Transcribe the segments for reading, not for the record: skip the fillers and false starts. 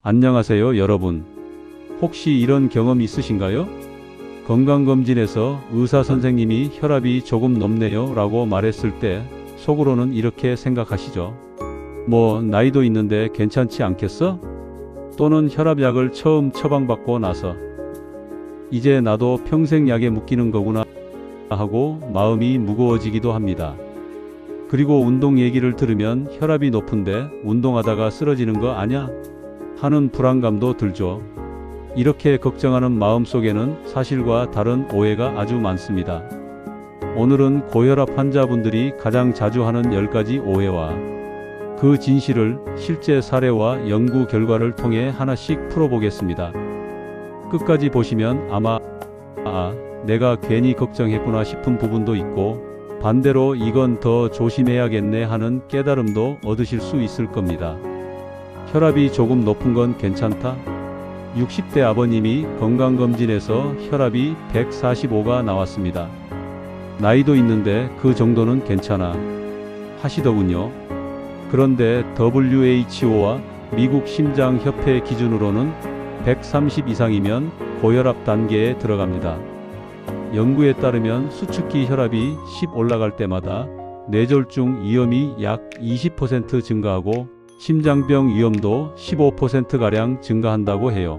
안녕하세요, 여러분. 혹시 이런 경험 있으신가요? 건강검진에서 의사 선생님이 혈압이 조금 높네요 라고 말했을 때 속으로는 이렇게 생각하시죠. 뭐 나이도 있는데 괜찮지 않겠어? 또는 혈압약을 처음 처방받고 나서 이제 나도 평생 약에 묶이는 거구나 하고 마음이 무거워지기도 합니다. 그리고 운동 얘기를 들으면 혈압이 높은데 운동하다가 쓰러지는 거 아냐? 하는 불안감도 들죠. 이렇게 걱정하는 마음 속에는 사실과 다른 오해가 아주 많습니다. 오늘은 고혈압 환자분들이 가장 자주 하는 10가지 오해와 그 진실을 실제 사례와 연구 결과를 통해 하나씩 풀어보겠습니다. 끝까지 보시면 아마 내가 괜히 걱정했구나 싶은 부분도 있고 반대로 이건 더 조심해야겠네 하는 깨달음도 얻으실 수 있을 겁니다. 혈압이 조금 높은 건 괜찮다? 60대 아버님이 건강검진에서 혈압이 145가 나왔습니다. 나이도 있는데 그 정도는 괜찮아 하시더군요. 그런데 WHO와 미국 심장협회 기준으로는 130 이상이면 고혈압 단계에 들어갑니다. 연구에 따르면 수축기 혈압이 10 올라갈 때마다 뇌졸중 위험이 약 20% 증가하고 심장병 위험도 15%가량 증가한다고 해요.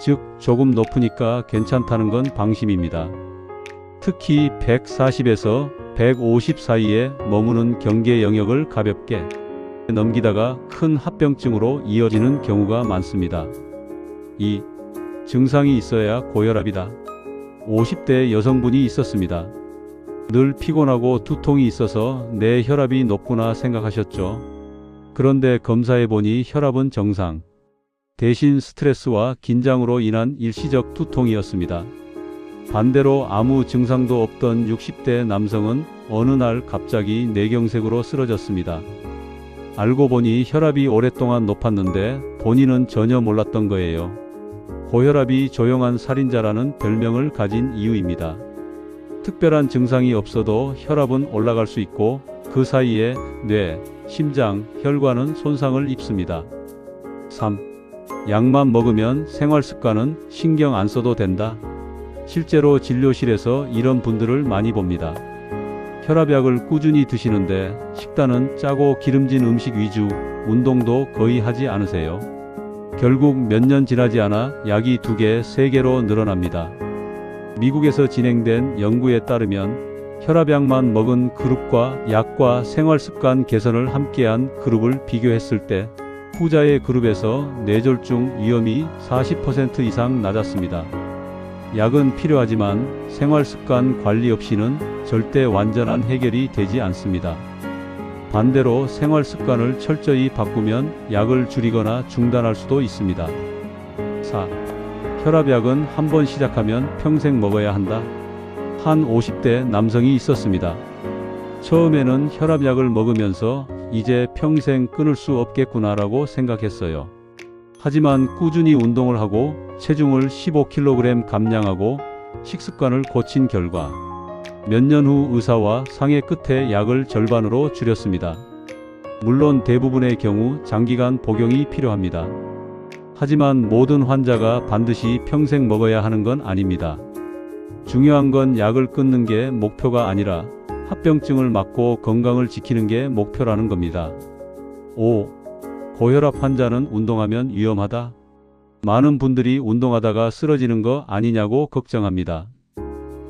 즉 조금 높으니까 괜찮다는 건 방심입니다. 특히 140에서 150 사이에 머무는 경계 영역을 가볍게 넘기다가 큰 합병증으로 이어지는 경우가 많습니다. 이 증상이 있어야 고혈압이다. 50대 여성분이 있었습니다. 늘 피곤하고 두통이 있어서 내 혈압이 높구나 생각하셨죠. 그런데 검사해보니 혈압은 정상. 대신 스트레스와 긴장으로 인한 일시적 두통이었습니다. 반대로 아무 증상도 없던 60대 남성은 어느 날 갑자기 뇌경색으로 쓰러졌습니다. 알고 보니 혈압이 오랫동안 높았는데 본인은 전혀 몰랐던 거예요. 고혈압이 조용한 살인자라는 별명을 가진 이유입니다. 특별한 증상이 없어도 혈압은 올라갈 수 있고 그 사이에 뇌, 심장, 혈관은 손상을 입습니다. 3. 약만 먹으면 생활습관은 신경 안 써도 된다. 실제로 진료실에서 이런 분들을 많이 봅니다. 혈압약을 꾸준히 드시는데 식단은 짜고 기름진 음식 위주, 운동도 거의 하지 않으세요. 결국 몇 년 지나지 않아 약이 2개, 3개로 늘어납니다. 미국에서 진행된 연구에 따르면 혈압약만 먹은 그룹과 약과 생활습관 개선을 함께한 그룹을 비교했을 때 후자의 그룹에서 뇌졸중 위험이 40% 이상 낮았습니다. 약은 필요하지만 생활습관 관리 없이는 절대 완전한 해결이 되지 않습니다. 반대로 생활습관을 철저히 바꾸면 약을 줄이거나 중단할 수도 있습니다. 4. 혈압약은 한 번 시작하면 평생 먹어야 한다. 한 50대 남성이 있었습니다. 처음에는 혈압약을 먹으면서 이제 평생 끊을 수 없겠구나라고 생각했어요. 하지만 꾸준히 운동을 하고 체중을 15kg 감량하고 식습관을 고친 결과 몇 년 후 의사와 상의 끝에 약을 절반으로 줄였습니다. 물론 대부분의 경우 장기간 복용이 필요합니다. 하지만 모든 환자가 반드시 평생 먹어야 하는 건 아닙니다. 중요한 건 약을 끊는 게 목표가 아니라 합병증을 막고 건강을 지키는 게 목표라는 겁니다. 5. 고혈압 환자는 운동하면 위험하다. 많은 분들이 운동하다가 쓰러지는 거 아니냐고 걱정합니다.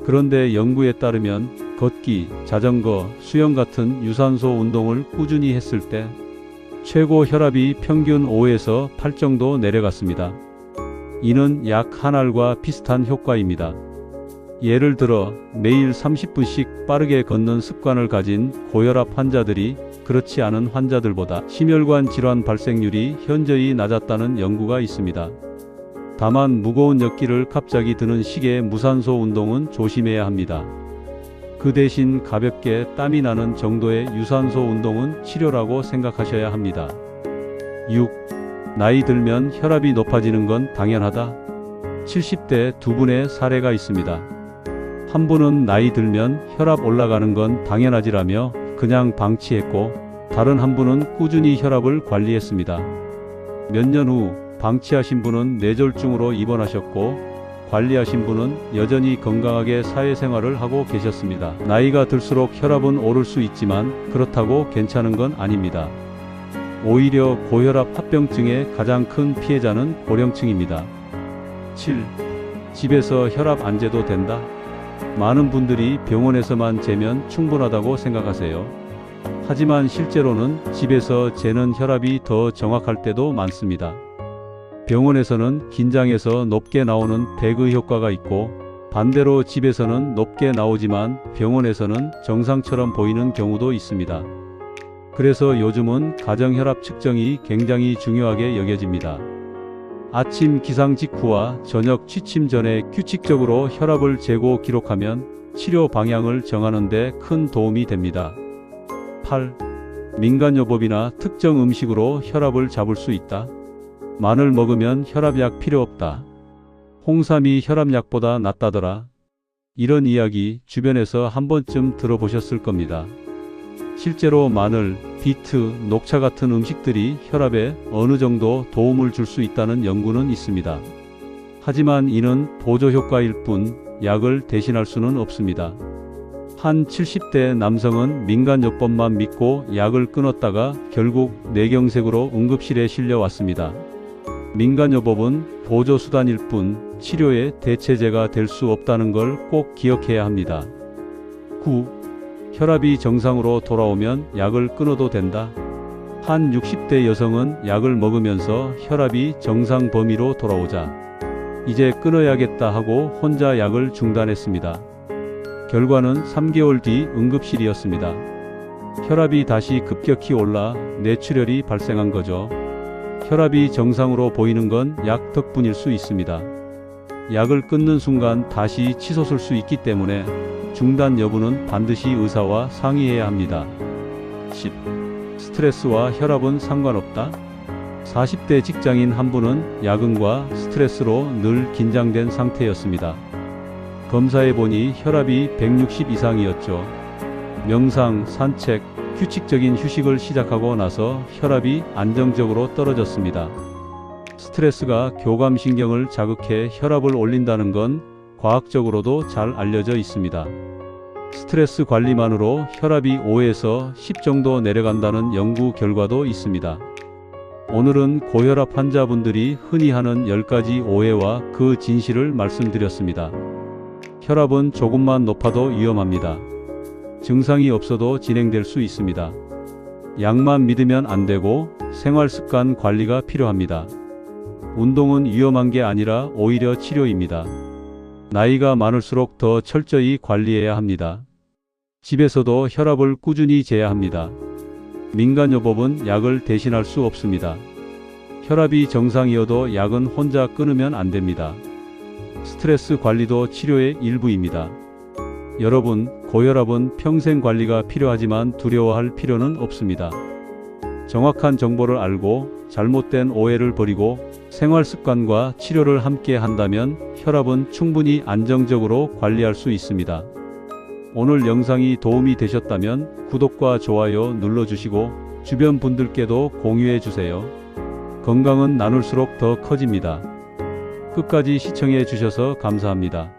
그런데 연구에 따르면 걷기, 자전거, 수영 같은 유산소 운동을 꾸준히 했을 때 최고 혈압이 평균 5에서 8 정도 내려갔습니다. 이는 약 한 알과 비슷한 효과입니다. 예를 들어 매일 30분씩 빠르게 걷는 습관을 가진 고혈압 환자들이 그렇지 않은 환자들보다 심혈관 질환 발생률이 현저히 낮았다는 연구가 있습니다. 다만 무거운 역기를 갑자기 드는 식의 무산소 운동은 조심해야 합니다. 그 대신 가볍게 땀이 나는 정도의 유산소 운동은 치료라고 생각하셔야 합니다. 6. 나이 들면 혈압이 높아지는 건 당연하다. 70대 두 분의 사례가 있습니다. 한 분은 나이 들면 혈압 올라가는 건 당연하지라며 그냥 방치했고 다른 한 분은 꾸준히 혈압을 관리했습니다. 몇 년 후 방치하신 분은 뇌졸중으로 입원하셨고 관리하신 분은 여전히 건강하게 사회생활을 하고 계셨습니다. 나이가 들수록 혈압은 오를 수 있지만 그렇다고 괜찮은 건 아닙니다. 오히려 고혈압 합병증의 가장 큰 피해자는 고령층입니다. 7. 집에서 혈압 안 재도 된다? 많은 분들이 병원에서만 재면 충분하다고 생각하세요. 하지만 실제로는 집에서 재는 혈압이 더 정확할 때도 많습니다. 병원에서는 긴장해서 높게 나오는 배그 효과가 있고 반대로 집에서는 높게 나오지만 병원에서는 정상처럼 보이는 경우도 있습니다. 그래서 요즘은 가정혈압 측정이 굉장히 중요하게 여겨집니다. 아침 기상 직후와 저녁 취침 전에 규칙적으로 혈압을 재고 기록하면 치료 방향을 정하는 데 큰 도움이 됩니다. 8. 민간요법이나 특정 음식으로 혈압을 잡을 수 있다. 마늘 먹으면 혈압약 필요 없다. 홍삼이 혈압약보다 낫다더라. 이런 이야기 주변에서 한 번쯤 들어보셨을 겁니다. 실제로 마늘, 비트, 녹차 같은 음식들이 혈압에 어느 정도 도움을 줄 수 있다는 연구는 있습니다. 하지만 이는 보조 효과일 뿐 약을 대신할 수는 없습니다. 한 70대 남성은 민간요법만 믿고 약을 끊었다가 결국 뇌경색으로 응급실에 실려왔습니다. 민간요법은 보조수단일 뿐 치료의 대체제가 될 수 없다는 걸 꼭 기억해야 합니다. 9. 혈압이 정상으로 돌아오면 약을 끊어도 된다. 한 60대 여성은 약을 먹으면서 혈압이 정상 범위로 돌아오자 이제 끊어야겠다 하고 혼자 약을 중단했습니다. 결과는 3개월 뒤 응급실이었습니다. 혈압이 다시 급격히 올라 뇌출혈이 발생한 거죠. 혈압이 정상으로 보이는 건 약 덕분일 수 있습니다. 약을 끊는 순간 다시 치솟을 수 있기 때문에 중단 여부는 반드시 의사와 상의해야 합니다. 10. 스트레스와 혈압은 상관없다. 40대 직장인 한 분은 야근과 스트레스로 늘 긴장된 상태였습니다. 검사해보니 혈압이 160 이상이었죠. 명상, 산책, 규칙적인 휴식을 시작하고 나서 혈압이 안정적으로 떨어졌습니다. 스트레스가 교감신경을 자극해 혈압을 올린다는 건 과학적으로도 잘 알려져 있습니다. 스트레스 관리만으로 혈압이 5에서 10 정도 내려간다는 연구 결과도 있습니다. 오늘은 고혈압 환자분들이 흔히 하는 10가지 오해와 그 진실을 말씀드렸습니다. 혈압은 조금만 높아도 위험합니다. 증상이 없어도 진행될 수 있습니다. 약만 믿으면 안 되고 생활습관 관리가 필요합니다. 운동은 위험한 게 아니라 오히려 치료입니다. 나이가 많을수록 더 철저히 관리해야 합니다. 집에서도 혈압을 꾸준히 재야 합니다. 민간요법은 약을 대신할 수 없습니다. 혈압이 정상이어도 약은 혼자 끊으면 안 됩니다. 스트레스 관리도 치료의 일부입니다. 여러분, 고혈압은 평생 관리가 필요하지만 두려워할 필요는 없습니다. 정확한 정보를 알고 잘못된 오해를 버리고 생활습관과 치료를 함께 한다면 혈압은 충분히 안정적으로 관리할 수 있습니다. 오늘 영상이 도움이 되셨다면 구독과 좋아요 눌러주시고 주변 분들께도 공유해주세요. 건강은 나눌수록 더 커집니다. 끝까지 시청해 주셔서 감사합니다.